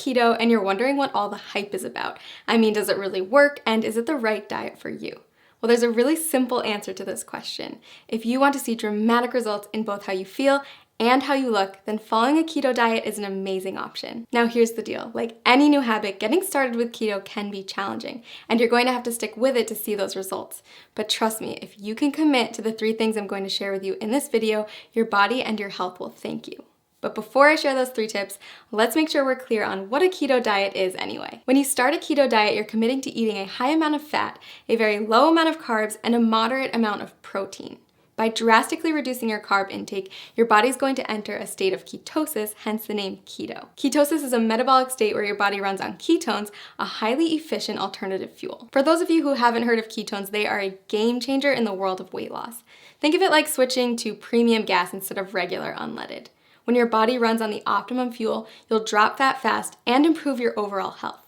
keto and you're wondering what all the hype is about. I mean, does it really work, and is it the right diet for you? Well, there's a really simple answer to this question. If you want to see dramatic results in both how you feel and how you look, then following a keto diet is an amazing option. Now here's the deal. Like any new habit, getting started with keto can be challenging, and you're going to have to stick with it to see those results. But trust me, if you can commit to the 3 things I'm going to share with you in this video, your body and your health will thank you. But before I share those 3 tips, let's make sure we're clear on what a keto diet is anyway. When you start a keto diet, you're committing to eating a high amount of fat, a very low amount of carbs, and a moderate amount of protein. By drastically reducing your carb intake, your body's going to enter a state of ketosis, hence the name keto. Ketosis is a metabolic state where your body runs on ketones, a highly efficient alternative fuel. For those of you who haven't heard of ketones, they are a game changer in the world of weight loss. Think of it like switching to premium gas instead of regular unleaded. When your body runs on the optimum fuel, you'll drop fat fast and improve your overall health.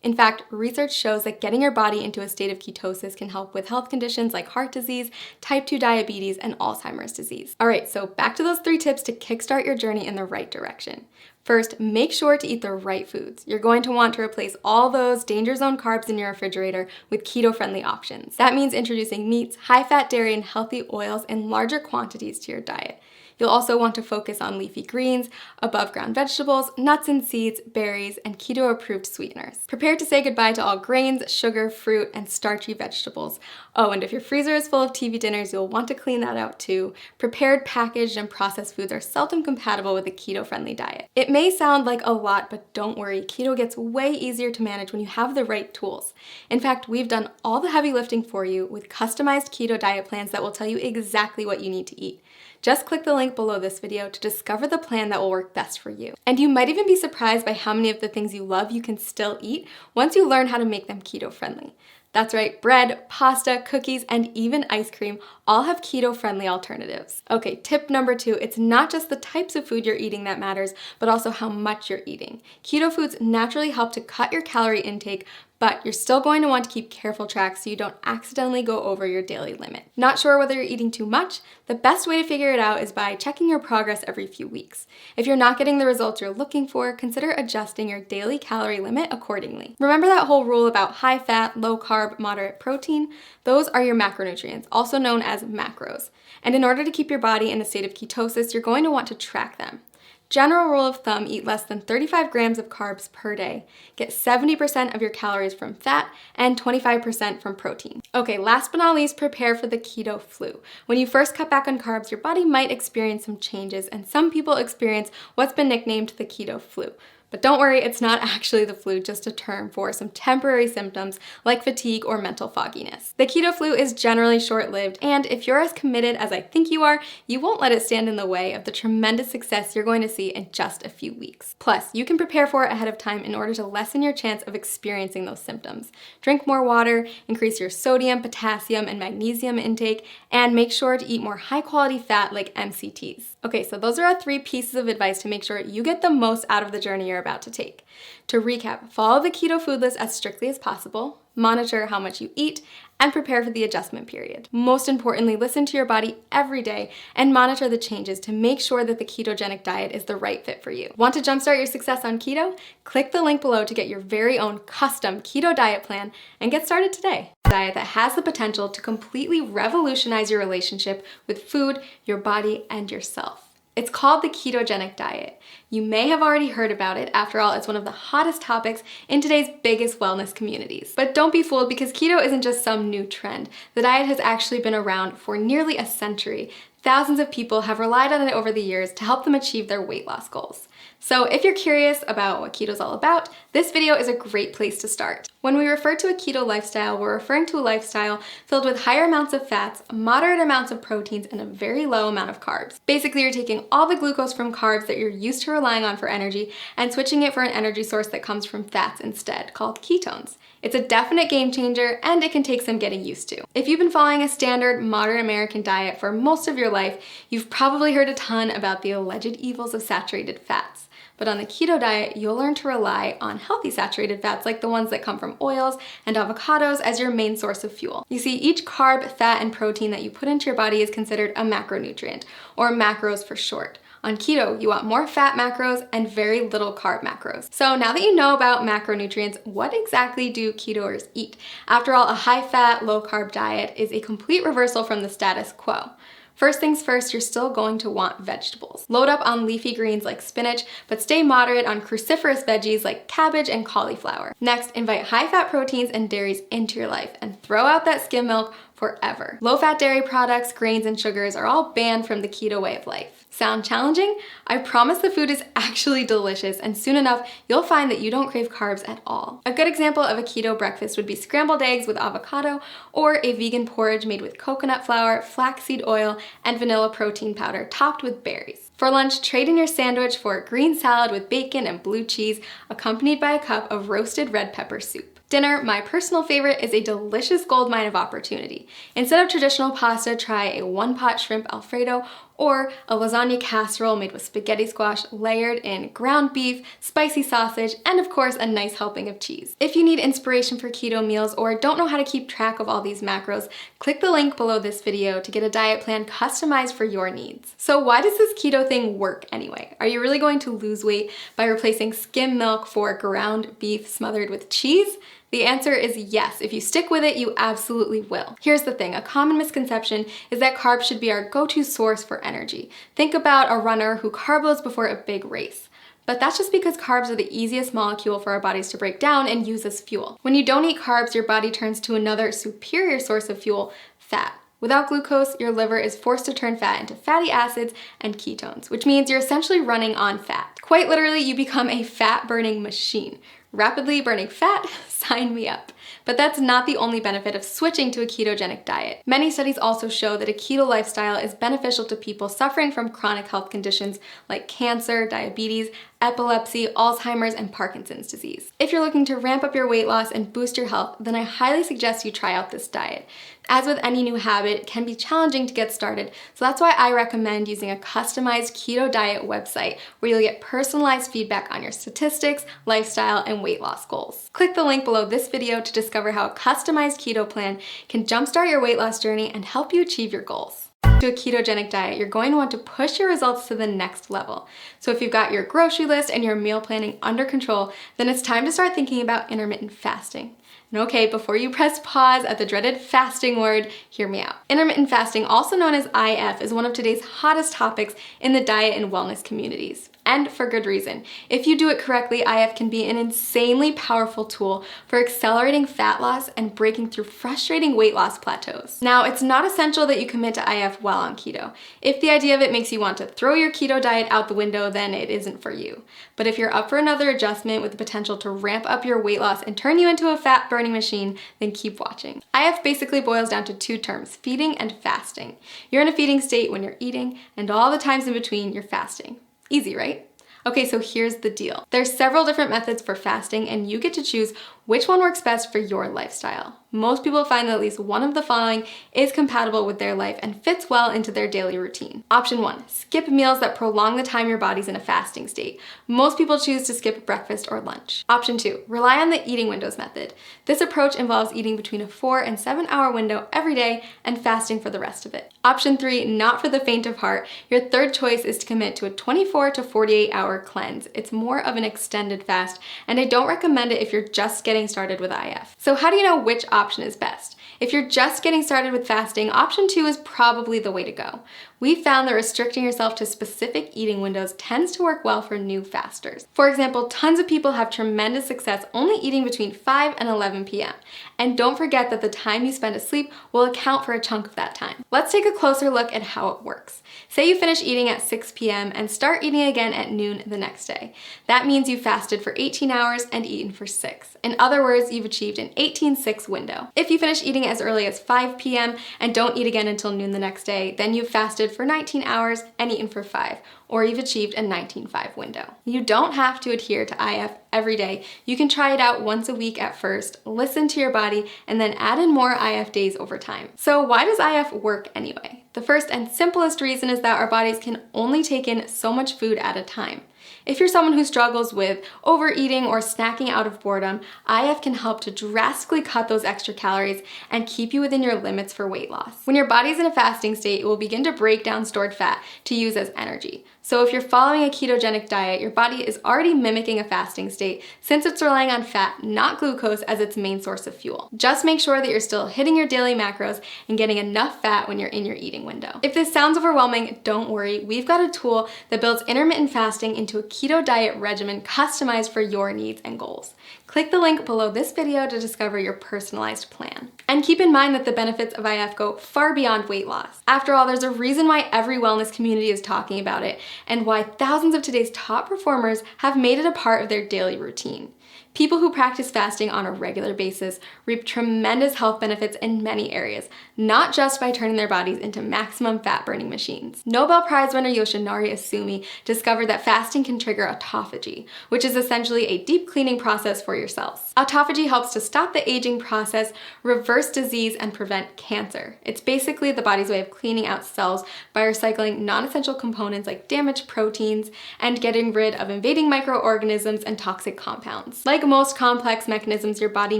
In fact, research shows that getting your body into a state of ketosis can help with health conditions like heart disease, type 2 diabetes, and Alzheimer's disease. All right, so back to those 3 tips to kickstart your journey in the right direction. First, make sure to eat the right foods. You're going to want to replace all those danger zone carbs in your refrigerator with keto-friendly options. That means introducing meats, high-fat dairy, and healthy oils in larger quantities to your diet. You'll also want to focus on leafy greens, above-ground vegetables, nuts and seeds, berries, and keto-approved sweeteners. Prepare to say goodbye to all grains, sugar, fruit, and starchy vegetables. Oh, and if your freezer is full of TV dinners, you'll want to clean that out too. Prepared, packaged, and processed foods are seldom compatible with a keto-friendly diet. It may sound like a lot, but don't worry, keto gets way easier to manage when you have the right tools. In fact, we've done all the heavy lifting for you with customized keto diet plans that will tell you exactly what you need to eat. Just click the link below this video to discover the plan that will work best for you. And you might even be surprised by how many of the things you love you can still eat once you learn how to make them keto-friendly. That's right, bread, pasta, cookies, and even ice cream all have keto-friendly alternatives. Okay, tip number 2, it's not just the types of food you're eating that matters, but also how much you're eating. Keto foods naturally help to cut your calorie intake, but you're still going to want to keep careful track so you don't accidentally go over your daily limit. Not sure whether you're eating too much? The best way to figure it out is by checking your progress every few weeks. If you're not getting the results you're looking for, consider adjusting your daily calorie limit accordingly. Remember that whole rule about high fat, low carb, moderate protein? Those are your macronutrients, also known as macros. And in order to keep your body in a state of ketosis, you're going to want to track them. General rule of thumb, eat less than 35 grams of carbs per day. Get 70% of your calories from fat and 25% from protein. Okay, last but not least, prepare for the keto flu. When you first cut back on carbs, your body might experience some changes, and some people experience what's been nicknamed the keto flu. But don't worry, it's not actually the flu, just a term for some temporary symptoms like fatigue or mental fogginess. The keto flu is generally short-lived, and if you're as committed as I think you are, you won't let it stand in the way of the tremendous success you're going to see in just a few weeks. Plus, you can prepare for it ahead of time in order to lessen your chance of experiencing those symptoms. Drink more water, increase your sodium, potassium, and magnesium intake, and make sure to eat more high-quality fat like MCTs. Okay, so those are our 3 pieces of advice to make sure you get the most out of the journey you're about to take. To recap, follow the keto food list as strictly as possible, monitor how much you eat, and prepare for the adjustment period. Most importantly, listen to your body every day and monitor the changes to make sure that the ketogenic diet is the right fit for you. Want to jumpstart your success on keto? Click the link below to get your very own custom keto diet plan and get started today. A diet that has the potential to completely revolutionize your relationship with food, your body, and yourself. It's called the ketogenic diet. You may have already heard about it. After all, it's one of the hottest topics in today's biggest wellness communities. But don't be fooled, because keto isn't just some new trend. The diet has actually been around for nearly a century. Thousands of people have relied on it over the years to help them achieve their weight loss goals. So if you're curious about what keto is all about, this video is a great place to start. When we refer to a keto lifestyle, we're referring to a lifestyle filled with higher amounts of fats, moderate amounts of proteins, and a very low amount of carbs. Basically, you're taking all the glucose from carbs that you're used to relying on for energy and switching it for an energy source that comes from fats instead, called ketones. It's a definite game changer, and it can take some getting used to. If you've been following a standard modern American diet for most of your life, you've probably heard a ton about the alleged evils of saturated fats. But on the keto diet, you'll learn to rely on healthy saturated fats like the ones that come from oils and avocados as your main source of fuel. You see, each carb, fat, and protein that you put into your body is considered a macronutrient, or macros for short. On keto, you want more fat macros and very little carb macros. So now that you know about macronutrients, what exactly do ketoers eat? After all, a high-fat, low-carb diet is a complete reversal from the status quo. First things first, you're still going to want vegetables. Load up on leafy greens like spinach, but stay moderate on cruciferous veggies like cabbage and cauliflower. Next, invite high-fat proteins and dairies into your life and throw out that skim milk forever. Low-fat dairy products, grains, and sugars are all banned from the keto way of life. Sound challenging? I promise the food is actually delicious, and soon enough, you'll find that you don't crave carbs at all. A good example of a keto breakfast would be scrambled eggs with avocado or a vegan porridge made with coconut flour, flaxseed oil, and vanilla protein powder topped with berries. For lunch, trade in your sandwich for a green salad with bacon and blue cheese, accompanied by a cup of roasted red pepper soup. Dinner, my personal favorite, is a delicious goldmine of opportunity. Instead of traditional pasta, try a one-pot shrimp Alfredo or a lasagna casserole made with spaghetti squash layered in ground beef, spicy sausage, and of course a nice helping of cheese. If you need inspiration for keto meals or don't know how to keep track of all these macros, click the link below this video to get a diet plan customized for your needs. So why does this keto thing work anyway? Are you really going to lose weight by replacing skim milk for ground beef smothered with cheese? The answer is yes. If you stick with it, you absolutely will. Here's the thing, a common misconception is that carbs should be our go-to source for energy. Think about a runner who carb loads before a big race. But that's just because carbs are the easiest molecule for our bodies to break down and use as fuel. When you don't eat carbs, your body turns to another superior source of fuel, fat. Without glucose, your liver is forced to turn fat into fatty acids and ketones, which means you're essentially running on fat. Quite literally, you become a fat-burning machine. Rapidly burning fat? Sign me up. But that's not the only benefit of switching to a ketogenic diet. Many studies also show that a keto lifestyle is beneficial to people suffering from chronic health conditions like cancer, diabetes, epilepsy, Alzheimer's, and Parkinson's disease. If you're looking to ramp up your weight loss and boost your health, then I highly suggest you try out this diet. As with any new habit, it can be challenging to get started, so that's why I recommend using a customized keto diet website where you'll get personalized feedback on your statistics, lifestyle, and weight loss goals. Click the link below this video to discover how a customized keto plan can jumpstart your weight loss journey and help you achieve your goals. To a ketogenic diet, you're going to want to push your results to the next level. So if you've got your grocery list and your meal planning under control, then it's time to start thinking about intermittent fasting. And okay, before you press pause at the dreaded fasting word, hear me out. Intermittent fasting, also known as IF, is one of today's hottest topics in the diet and wellness communities. And for good reason. If you do it correctly, IF can be an insanely powerful tool for accelerating fat loss and breaking through frustrating weight loss plateaus. Now, it's not essential that you commit to IF while on keto. If the idea of it makes you want to throw your keto diet out the window, then it isn't for you. But if you're up for another adjustment with the potential to ramp up your weight loss and turn you into a fat-burning machine, then keep watching. IF basically boils down to two terms, feeding and fasting. You're in a feeding state when you're eating, and all the times in between, you're fasting. Easy, right? Okay, so here's the deal. There's several different methods for fasting, and you get to choose which one works best for your lifestyle. Most people find that at least one of the following is compatible with their life and fits well into their daily routine. Option 1, skip meals that prolong the time your body's in a fasting state. Most people choose to skip breakfast or lunch. Option 2, rely on the eating windows method. This approach involves eating between a 4 and 7 hour window every day and fasting for the rest of it. Option 3, not for the faint of heart. Your third choice is to commit to a 24 to 48 hour cleanse. It's more of an extended fast, and I don't recommend it if you're just getting started with IF. So how do you know which option is best? If you're just getting started with fasting, option 2 is probably the way to go. We found that restricting yourself to specific eating windows tends to work well for new fasters. For example, tons of people have tremendous success only eating between 5 and 11 p.m. And don't forget that the time you spend asleep will account for a chunk of that time. Let's take a closer look at how it works. Say you finish eating at 6 p.m. and start eating again at noon the next day. That means you fasted for 18 hours and eaten for 6. In other words, you've achieved an 18-6 window. If you finish eating as early as 5 p.m. and don't eat again until noon the next day, then you've fasted for 19 hours and eaten for 5, or you've achieved a 19-5 window. You don't have to adhere to IF every day. You can try it out once a week at first, listen to your body, and then add in more IF days over time. So why does IF work anyway? The first and simplest reason is that our bodies can only take in so much food at a time. If you're someone who struggles with overeating or snacking out of boredom, IF can help to drastically cut those extra calories and keep you within your limits for weight loss. When your body's in a fasting state, it will begin to break down stored fat to use as energy. So if you're following a ketogenic diet, your body is already mimicking a fasting state since it's relying on fat, not glucose, as its main source of fuel. Just make sure that you're still hitting your daily macros and getting enough fat when you're in your eating window. If this sounds overwhelming, don't worry. We've got a tool that builds intermittent fasting into a keto diet regimen customized for your needs and goals. Click the link below this video to discover your personalized plan. And keep in mind that the benefits of IF go far beyond weight loss. After all, there's a reason why every wellness community is talking about it and why thousands of today's top performers have made it a part of their daily routine. People who practice fasting on a regular basis reap tremendous health benefits in many areas, not just by turning their bodies into maximum fat-burning machines. Nobel Prize winner Yoshinari Asumi discovered that fasting can trigger autophagy, which is essentially a deep cleaning process for your cells. Autophagy helps to stop the aging process, reverse disease, and prevent cancer. It's basically the body's way of cleaning out cells by recycling non-essential components like damaged proteins and getting rid of invading microorganisms and toxic compounds. Like most complex mechanisms, your body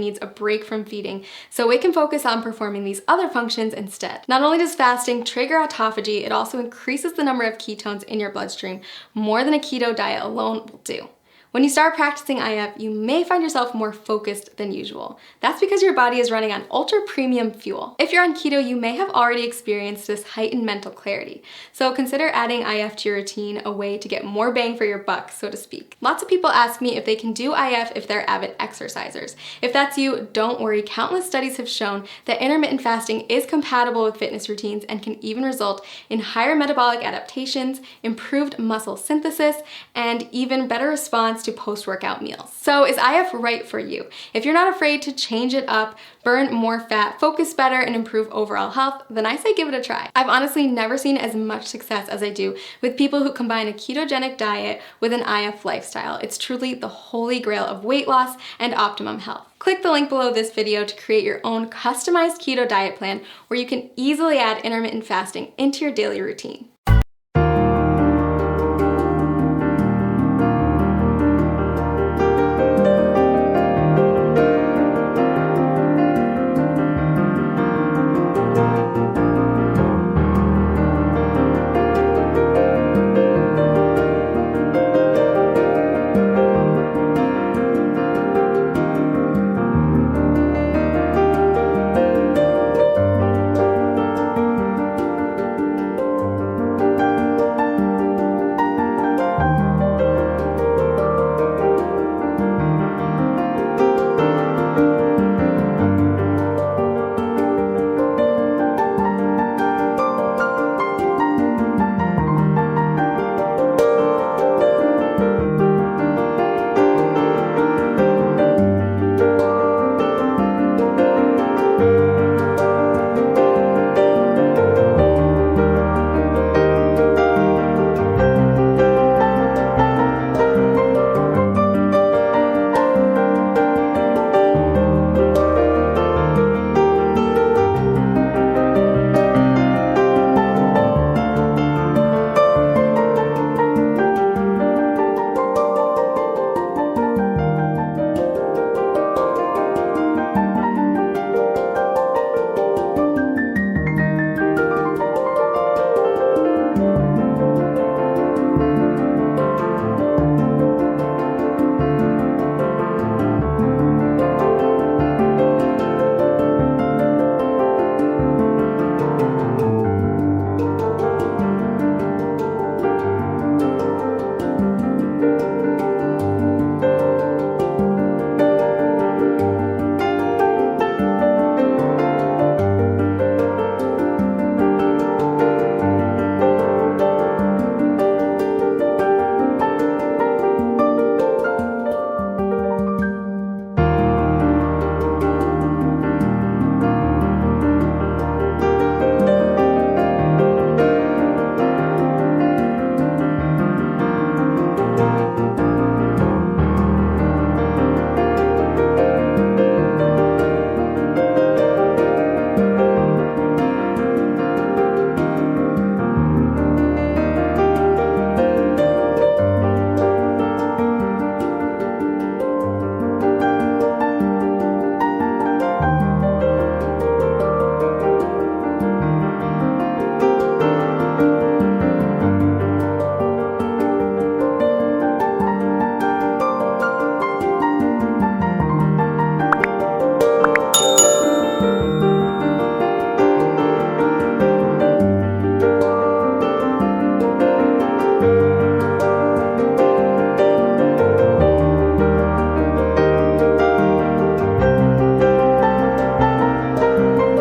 needs a break from feeding, so it can focus on performing these other functions instead. Not only does fasting trigger autophagy, it also increases the number of ketones in your bloodstream more than a keto diet alone will do. When you start practicing IF, you may find yourself more focused than usual. That's because your body is running on ultra premium fuel. If you're on keto, you may have already experienced this heightened mental clarity. So consider adding IF to your routine, a way to get more bang for your buck, so to speak. Lots of people ask me if they can do IF if they're avid exercisers. If that's you, don't worry. Countless studies have shown that intermittent fasting is compatible with fitness routines and can even result in higher metabolic adaptations, improved muscle synthesis, and even better response to post-workout meals. So is IF right for you? If you're not afraid to change it up, burn more fat, focus better, and improve overall health, then I say give it a try. I've honestly never seen as much success as I do with people who combine a ketogenic diet with an IF lifestyle. It's truly the holy grail of weight loss and optimum health. Click the link below this video to create your own customized keto diet plan where you can easily add intermittent fasting into your daily routine.